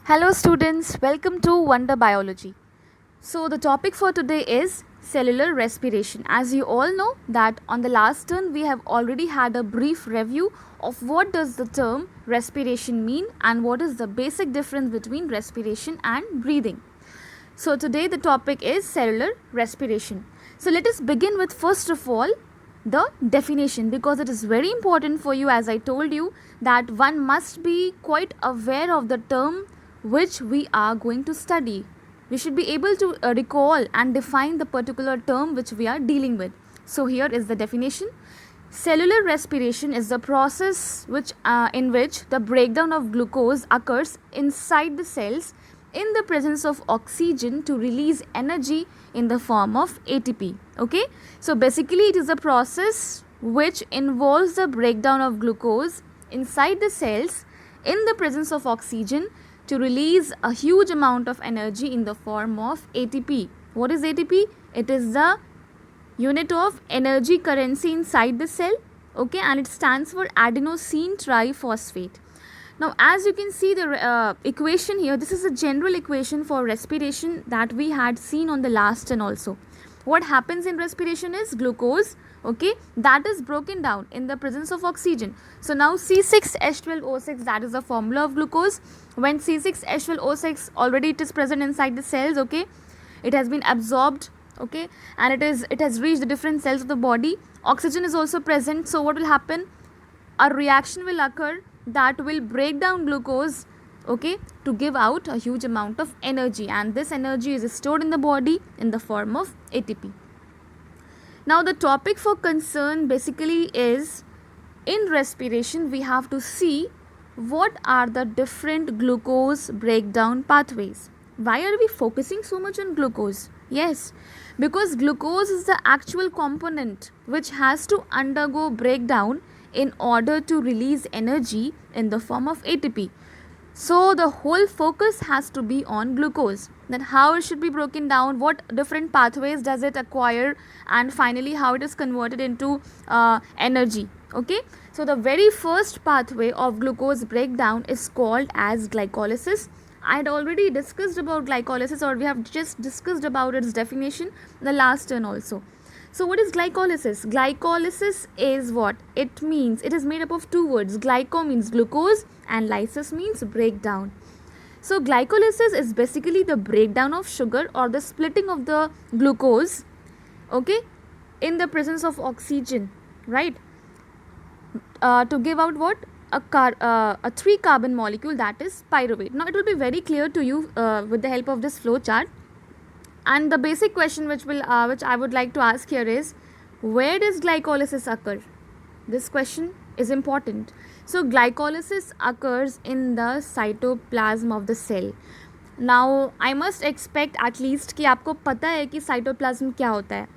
Hello students, welcome to Wonder Biology. So the topic for today is cellular respiration. As you all know that on the last turn we have already had a brief review of what does the term respiration mean and what is the basic difference between respiration and breathing. So today the topic is cellular respiration. So let us begin with first of all the definition, because it is very important for you, as I told you, that one must be quite aware of the term which we are going to study. We should be able to recall and define the particular term which we are dealing with. So here is the definition. Cellular respiration is the process in which the breakdown of glucose occurs inside the cells in the presence of oxygen to release energy in the form of ATP. Okay, so basically it is a process which involves the breakdown of glucose inside the cells in the presence of oxygen to release a huge amount of energy in the form of ATP. What is ATP? It is the unit of energy currency inside the cell, okay, and it stands for adenosine triphosphate. Now as you can see the equation here, this is a general equation for respiration that we had seen on the last turn also. What happens in respiration is glucose, okay, that is broken down in the presence of oxygen. So now C6H12O6, that is the formula of glucose. When C6H12O6 already it is present inside the cells, okay, it has been absorbed, okay, and it has reached the different cells of the body. Oxygen is also present, so what will happen? A reaction will occur that will break down glucose, okay, to give out a huge amount of energy, and this energy is stored in the body in the form of ATP. Now the topic for concern basically is, in respiration we have to see what are the different glucose breakdown pathways. Why are we focusing so much on glucose? Yes, because glucose is the actual component which has to undergo breakdown in order to release energy in the form of ATP. So the whole focus has to be on glucose. Then how it should be broken down, what different pathways does it acquire, and finally how it is converted into energy. Okay, so the very first pathway of glucose breakdown is called as glycolysis. I had already discussed about glycolysis, or we have just discussed about its definition in the last turn also. So what is glycolysis? Glycolysis is what? It means, it is made up of two words. Glyco means glucose and lysis means breakdown. So glycolysis is basically the breakdown of sugar or the splitting of the glucose, okay, in the presence of oxygen, right, to give out what? A 3 carbon molecule, that is pyruvate. Now it will be very clear to you with the help of this flow chart. And the basic question which I would like to ask here is, where does glycolysis occur? This question is important. So glycolysis occurs in the cytoplasm of the cell. Now I must expect at least कि आपको पता है कि cytoplasm क्या होता है.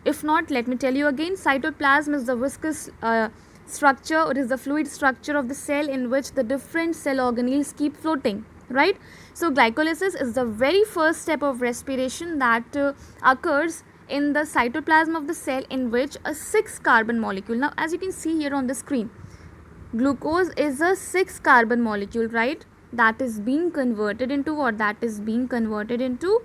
If not, let me tell you again. Cytoplasm is the viscous structure, it is the fluid structure of the cell in which the different cell organelles keep floating, right? So glycolysis is the very first step of respiration that occurs in the cytoplasm of the cell, in which a 6 carbon molecule, now as you can see here on the screen, glucose is a 6 carbon molecule, right, that is being converted into what? That is being converted into,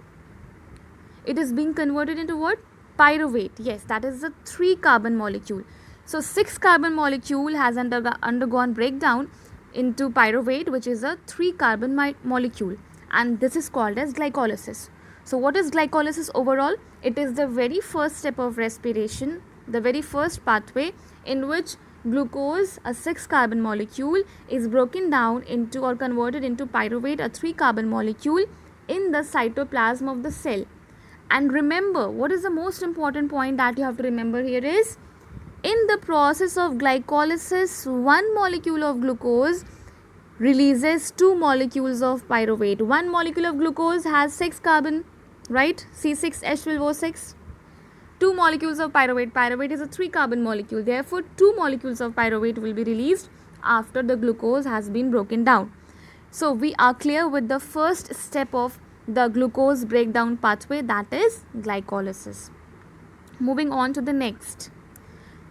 it is being converted into what? Pyruvate. Yes, that is a 3 carbon molecule. So 6 carbon molecule has undergone breakdown into pyruvate, which is a 3 carbon molecule, and this is called as glycolysis. So what is glycolysis overall? It is the very first step of respiration, the very first pathway in which glucose, a 6 carbon molecule, is broken down into or converted into pyruvate, a 3 carbon molecule, in the cytoplasm of the cell. And remember, what is the most important point that you have to remember here is, in the process of glycolysis, 1 molecule of glucose releases 2 molecules of pyruvate. 1 molecule of glucose has 6 carbon, right, C6H12O6. 2 molecules of pyruvate. Pyruvate is a 3 carbon molecule. Therefore, 2 molecules of pyruvate will be released after the glucose has been broken down. So we are clear with the first step of the glucose breakdown pathway, that is glycolysis. Moving on to the next.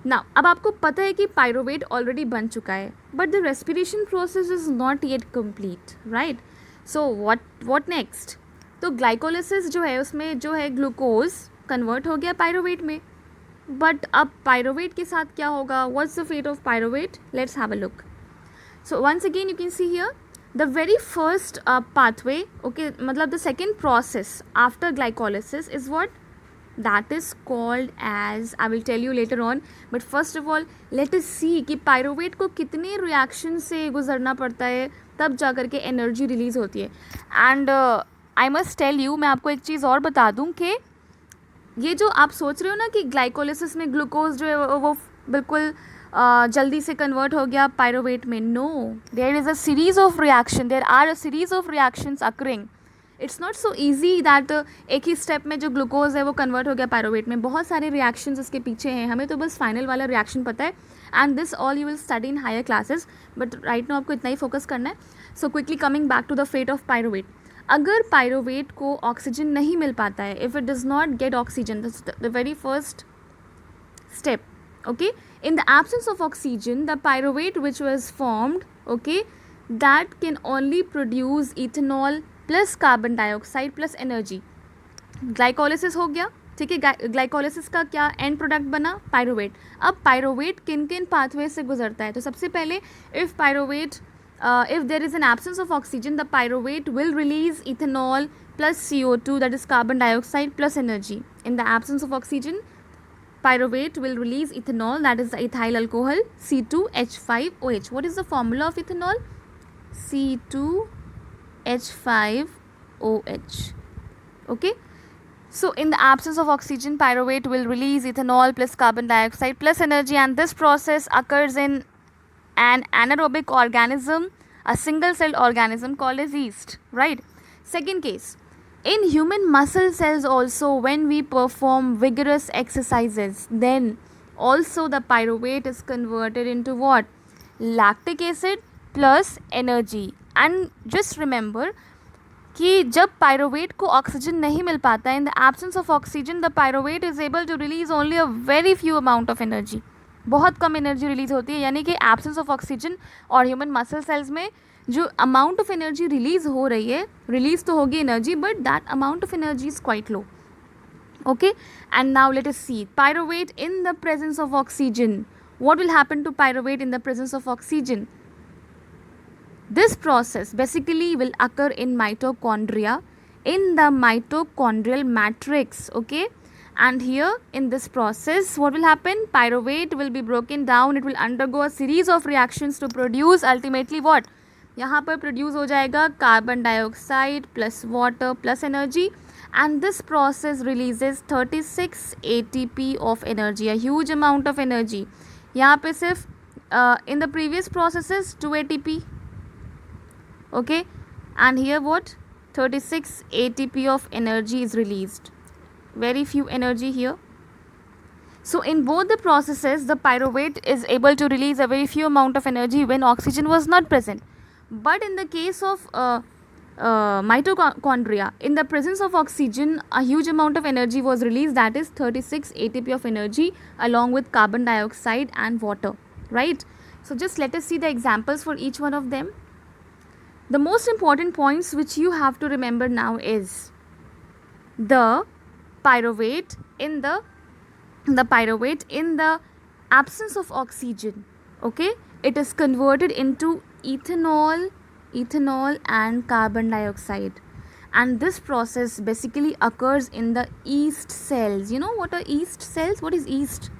Now, अब आपको पता है कि pyruvate already बन चुका है, but the respiration process is not yet complete, right? So what next? तो glycolysis जो है उसमें जो है ग्लूकोज कन्वर्ट हो गया पायरोवेट में, बट अब पायरोवेट के साथ क्या होगा? What's the fate of pyruvate? Let's have a look. So once again you can see here the very first pathway, okay, matlab the second process after glycolysis is what? That is called as, I will tell you later on, but first of all let us see कि pyruvate को कितने reaction से गुजरना पड़ता है तब जा कर के एनर्जी रिलीज़ होती है. And I must tell you, मैं आपको एक चीज़ और बता दूं कि ये जो आप सोच रहे हो ना कि ग्लाइकोलिसिस में ग्लूकोज जो है वो बिल्कुल जल्दी से कन्वर्ट हो गया पायरोवेट में. No, there is a series of reaction, there are a series of reactions occurring. It's not so easy that एक ही स्टेप में जो ग्लूकोज है वो कन्वर्ट हो गया पायरोवेट में. बहुत सारे रिएक्शंस इसके पीछे हैं, हमें तो बस फाइनल वाला रिएक्शन पता है. And this all you will study in higher classes, but right now आपको इतना ही फोकस करना है. So quickly coming back to the fate of pyruvate. अगर पायरोवेट को ऑक्सीजन नहीं मिल पाता है, if it does not get oxygen, the very first step, okay, in the absence of oxygen the pyruvate which was formed, okay, that can only produce ethanol plus carbon dioxide plus energy. Glycolysis हो गया, ठीक है. Glycolysis का क्या and product बना? Pyruvate. अब pyruvate किन किन पाथवे से गुजरता है? तो सबसे पहले if pyruvate if there is an absence of oxygen the pyruvate will release ethanol plus CO2, that is carbon dioxide plus energy. In the absence of oxygen pyruvate will release ethanol, that is the ethyl alcohol, C2H5OH. What is the formula of ethanol? C2H5OH. Okay. So in the absence of oxygen pyruvate will release ethanol plus carbon dioxide plus energy, and this process occurs in an anaerobic organism, a single celled organism called as yeast, right? Second case, in human muscle cells also, when we perform vigorous exercises, then also the pyruvate is converted into what? Lactic acid plus energy. And just remember कि जब pyruvate को oxygen नहीं मिल पाता है, in the absence of oxygen the pyruvate is able to release only a very few amount of energy. बहुत कम energy release होती है, यानी कि एब्सेंस ऑफ ऑक्सीजन और ह्यूमन मसल सेल्स में जो अमाउंट ऑफ एनर्जी रिलीज हो रही है, रिलीज तो होगी energy, but that amount of energy is quite low. Okay, and now let us see pyruvate in the presence of oxygen. what will happen to pyruvate in the presence of oxygen? This process basically will occur in mitochondria, in the mitochondrial matrix, okay. And here in this process what will happen? Pyruvate will be broken down, it will undergo a series of reactions to produce ultimately what? यहाँ पर produce हो जाएगा carbon dioxide plus water plus energy, and this process releases 36 ATP of energy, a huge amount of energy. यहाँ पे सिर्फ in the previous processes 2 ATP, okay, and here what? 36 ATP of energy is released, very few energy here. So in both the processes the pyruvate is able to release a very few amount of energy when oxygen was not present. But in the case of mitochondria, in the presence of oxygen a huge amount of energy was released, that is 36 ATP of energy along with carbon dioxide and water, right? So just let us see the examples for each one of them. The most important points which you have to remember now is the pyruvate in the absence of oxygen, okay, it is converted into ethanol and carbon dioxide, and this process basically occurs in the yeast cells. You know what are yeast cells? What is yeast?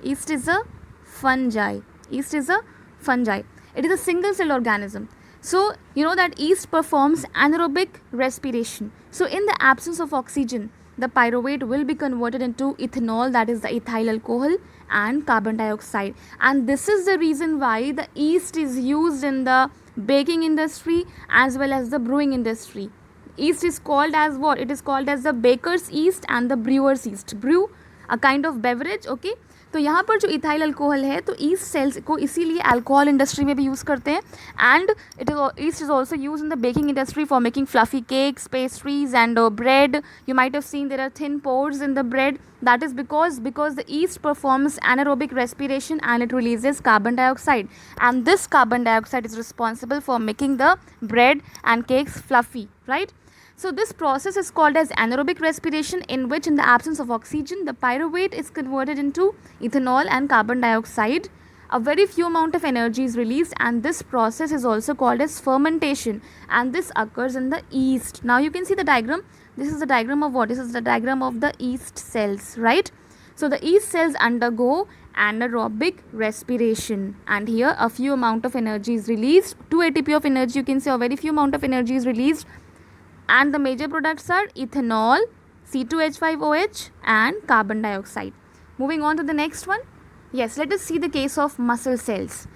Yeast is a fungi. Yeast is a fungi. It is a single cell organism. So you know that yeast performs anaerobic respiration. So in the absence of oxygen the pyruvate will be converted into ethanol, that is the ethyl alcohol, and carbon dioxide. And this is the reason why the yeast is used in the baking industry as well as the brewing industry. Yeast is called as what? It is called as the baker's yeast and the brewer's yeast. Brew a kind of beverage, okay. तो यहाँ पर जो ethyl alcohol है तो east sales को इसीलिए alcohol industry में भी यूज़ करते हैं, and east is also use in the baking industry for making fluffy cakes, pastries and bread. You might have seen there are thin pores in the bread. That is because the yeast performs anaerobic respiration and it releases carbon dioxide, and this carbon dioxide is responsible for making the bread and cakes fluffy, right? So this process is called as anaerobic respiration, in which in the absence of oxygen the pyruvate is converted into ethanol and carbon dioxide. A very few amount of energy is released, and this process is also called as fermentation, and this occurs in the yeast. Now you can see the diagram. This is the diagram of what? This is the diagram of the yeast cells, right? So the yeast cells undergo anaerobic respiration, and here a few amount of energy is released. 2 ATP of energy, you can say a very few amount of energy is released, and the major products are ethanol, C2H5OH and carbon dioxide. Moving on to the next one. Yes, let us see the case of muscle cells.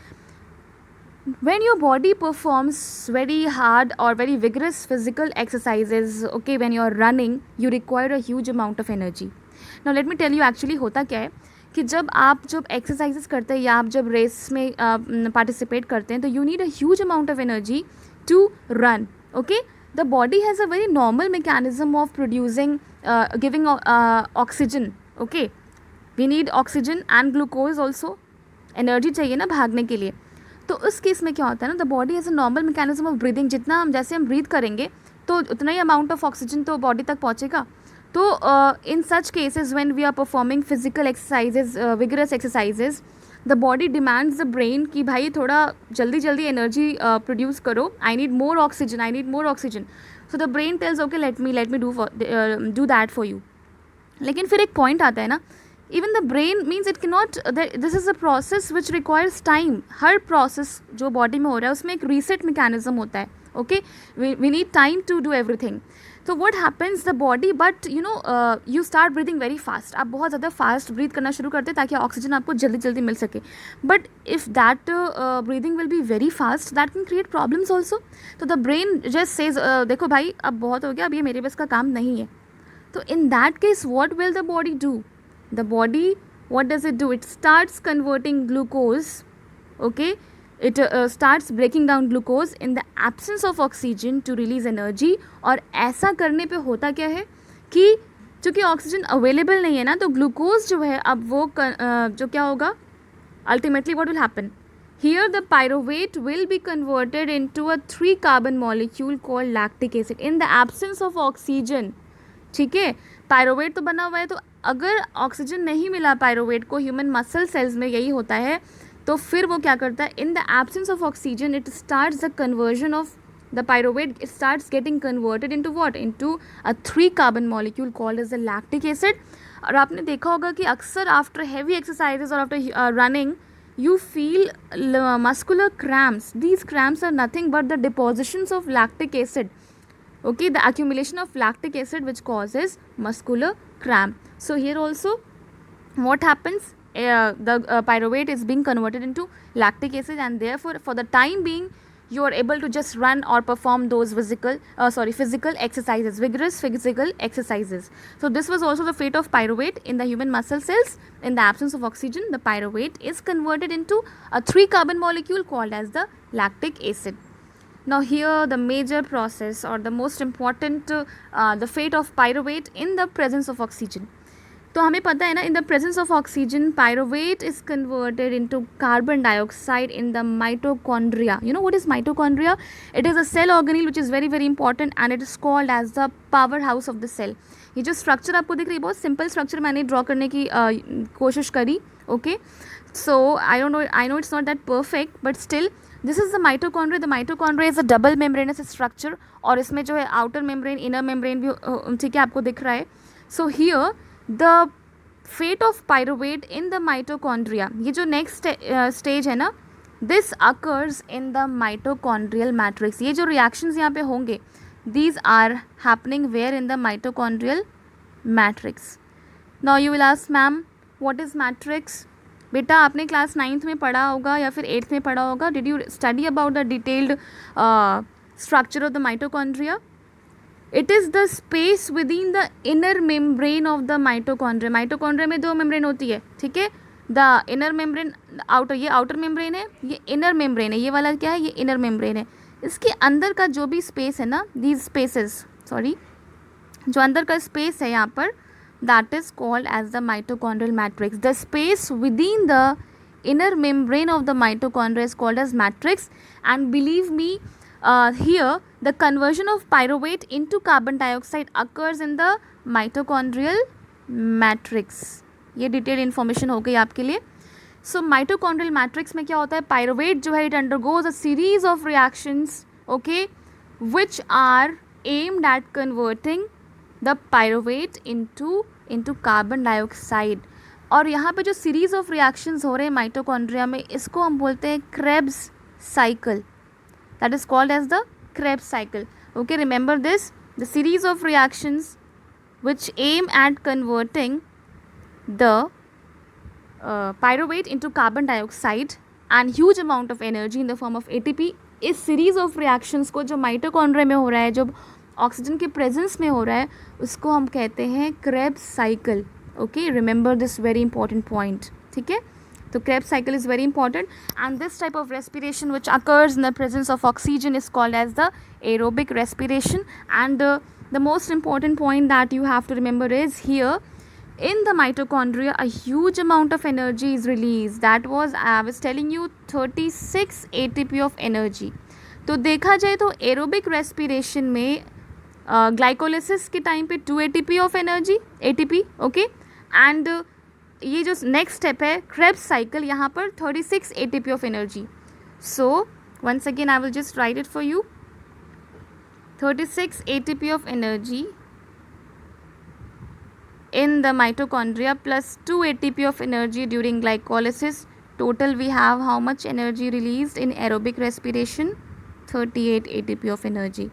When your body performs very hard or very vigorous physical exercises, okay, when you are running, you require a huge amount of energy. Now let me tell you actually होता क्या है कि जब exercises करते हैं या आप जब रेस में पार्टिसिपेट करते हैं तो you need a huge amount of energy to run. Okay, the body has a very normal mechanism of producing giving oxygen. Okay, we need oxygen and glucose also. Energy चाहिए ना भागने के लिए. तो उस केस में क्या होता है ना, the body has a normal mechanism of breathing. जितना हम ब्रीथ करेंगे तो उतना ही अमाउंट ऑफ ऑक्सीजन तो बॉडी तक पहुँचेगा. तो in such cases when we are performing physical exercises, vigorous exercises, the body demands the brain कि भाई थोड़ा जल्दी जल्दी एनर्जी प्रोड्यूस करो. I need more oxygen. So the brain tells okay let me do that for you. लेकिन फिर एक point आता है ना, even the brain means it can not, this is a process which requires time. Her process जो body में हो रहा है उसमें एक रीसेट मैकेनिज्म होता है. Okay, we need time to do everything. तो what happens the body, but you start breathing very fast. आप बहुत ज़्यादा फास्ट ब्रीथ करना शुरू करते हैं ताकि ऑक्सीजन आपको जल्दी जल्दी मिल सके. But if that breathing will be very fast, that can create problems also. तो द ब्रेन जस्ट सेज देखो भाई अब बहुत हो गया, अब ये मेरे बस का काम नहीं है. तो in that case what will the body do? The body, what does it do? It starts converting glucose. Okay, it starts breaking down glucose in the absence of oxygen to release energy. और ऐसा करने पे होता क्या है कि चूँकि oxygen available नहीं है ना, तो ग्लूकोज जो है अब वो जो क्या होगा, ultimately what will happen? Here the pyruvate will be converted into a 3 carbon molecule called lactic acid in the absence of oxygen. ठीक है, पायरोवेट तो बना हुआ है. तो अगर ऑक्सीजन नहीं मिला पायरोवेट को ह्यूमन मसल सेल्स में, यही होता है, तो फिर वो क्या करता है, in the absence of oxygen it starts the conversion of the pyruvate, it starts getting converted into what, into a 3 carbon molecule called as the lactic acid. और आपने देखा होगा कि अक्सर आफ्टर हैवी एक्सरसाइजेज और after running you feel muscular cramps. These cramps are nothing but the depositions of lactic acid. Okay, the accumulation of lactic acid which causes muscular cramp. So here also what happens, the pyruvate is being converted into lactic acid, and therefore for the time being you are able to just run or perform those physical exercises, vigorous physical exercises. So this was also the fate of pyruvate in the human muscle cells. In the absence of oxygen, the pyruvate is converted into a 3 carbon molecule called as the lactic acid. Now here the major process or the most important, the fate of pyruvate in the presence of oxygen. तो हमें पता है ना, in the presence of oxygen pyruvate is converted into carbon dioxide in the mitochondria. You know what is mitochondria? It is a cell organelle which is very very important, and it is called as the powerhouse of the cell. ये जो structure आपको दिख रही है, बहुत simple structure मैंने draw करने की कोशिश करी. Okay, so I know it's not that perfect, but still this is the mitochondria. The mitochondria is a double membranous structure, और इसमें जो है आउटर मेम्ब्रेन, इनर मेम्ब्रेन भी ठीक है आपको दिख रहा है. So here the fate of pyruvate in the mitochondria, ये जो नेक्स्ट स्टेज है ना, this occurs in the mitochondrial matrix. ये जो रिएक्शंस यहाँ पे होंगे, these are happening where in the mitochondrial matrix. Now you will ask, ma'am, what is matrix? बेटा आपने क्लास 9th में पढ़ा होगा या फिर 8th में पढ़ा होगा. Did you study about the detailed structure of the mitochondria? It is the space within the inner membrane of the mitochondria. Mitochondria में 2 membrane होती है, ठीक है. द इनर मेम्ब्रेन, आउटर, ये आउटर मेम्ब्रेन है, ये इनर मेम्ब्रेन है, ये वाला क्या है, ये इनर मेम्ब्रेन है. इसके अंदर का जो भी स्पेस है ना, दीज स्पेसेस, सॉरी, जो अंदर का स्पेस है यहाँ पर, that is called as the mitochondrial matrix. The space within the inner membrane of the mitochondria is called as matrix. And believe me, here the conversion of pyruvate into carbon dioxide occurs in the mitochondrial matrix. ये detail information हो गई आपके लिए. सो mitochondrial matrix में क्या होता है, pyruvate जो है it undergoes a series of reactions, okay, which are aimed at converting the pyruvate into carbon dioxide. और यहाँ पे जो सीरीज ऑफ रिएक्शंस हो रहे हैं माइटोकॉन्ड्रिया में, इसको हम बोलते हैं Krebs cycle. That is called as the Krebs cycle. Okay, remember this, the series of reactions which aim at converting the pyruvate into carbon dioxide and huge amount of energy in the form of ATP. इस series of reactions को जो mitochondria में हो रहा है, जो oxygen के presence में हो रहा है, उसको हम कहते हैं Krebs cycle. Okay, remember this very important point. ठीक है, तो Krebs cycle is very important and this type of respiration which occurs in the presence of oxygen is called as the aerobic respiration. And the most important point that you have to remember is here in the mitochondria a huge amount of energy is released. That was, I was telling you, 36 ATP of energy. तो देखा जाए तो aerobic respiration में glycolysis के time पे 2 ATP of energy, ATP, okay, and ये जो नेक्स्ट स्टेप है क्रेब्स साइकिल, यहाँ पर 36 ATP of energy. So once again I will just write it for you. 36 ATP of energy in the mitochondria plus 2 ATP of energy during glycolysis. Total we have how much energy released in aerobic respiration? 38 ATP of energy.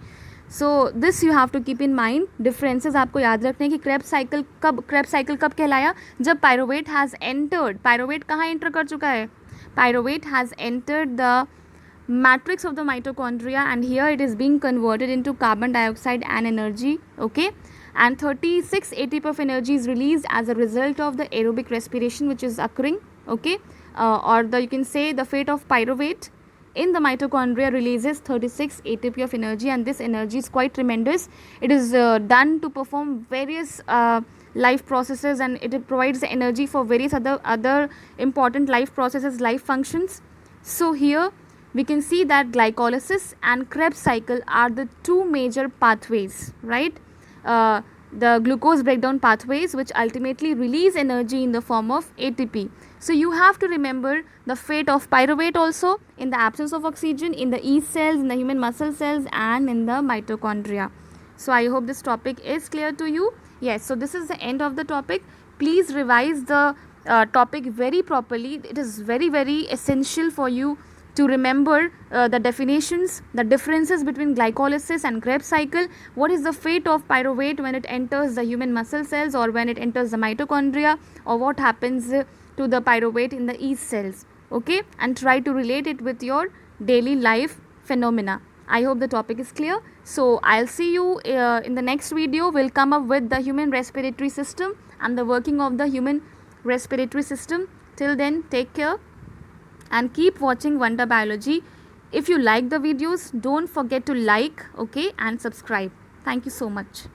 So this you have to keep in mind. Differences आपको याद रखने हैं कि Krebs cycle कब कहलाया, जब pyruvate has entered. Pyruvate कहाँ enter कर चुका है, pyruvate has entered the matrix of the mitochondria and here it is being converted into carbon dioxide and energy, okay, and 36 ATP of energy is released as a result of the aerobic respiration which is occurring, okay, or the, you can say, the fate of pyruvate in the mitochondria releases 36 ATP of energy, and this energy is quite tremendous. It is done to perform various life processes, and it provides the energy for various other important life processes, life functions. So here we can see that glycolysis and Krebs cycle are the two major pathways, right? The glucose breakdown pathways which ultimately release energy in the form of ATP. So you have to remember the fate of pyruvate also in the absence of oxygen in the yeast cells, in the human muscle cells, and in the mitochondria. So I hope this topic is clear to you. Yes, so this is the end of the topic. Please revise the topic very properly. It is very, very essential for you to remember the definitions, the differences between glycolysis and Krebs cycle, what is the fate of pyruvate when it enters the human muscle cells or when it enters the mitochondria, or what happens to the pyruvate in the yeast cells, okay, and try to relate it with your daily life phenomena. I hope the topic is clear. So I'll see you in the next video. We'll come up with the human respiratory system and the working of the human respiratory system. Till then, take care and keep watching Wonder Biology. If you like the videos, don't forget to like, okay, and subscribe. Thank you so much.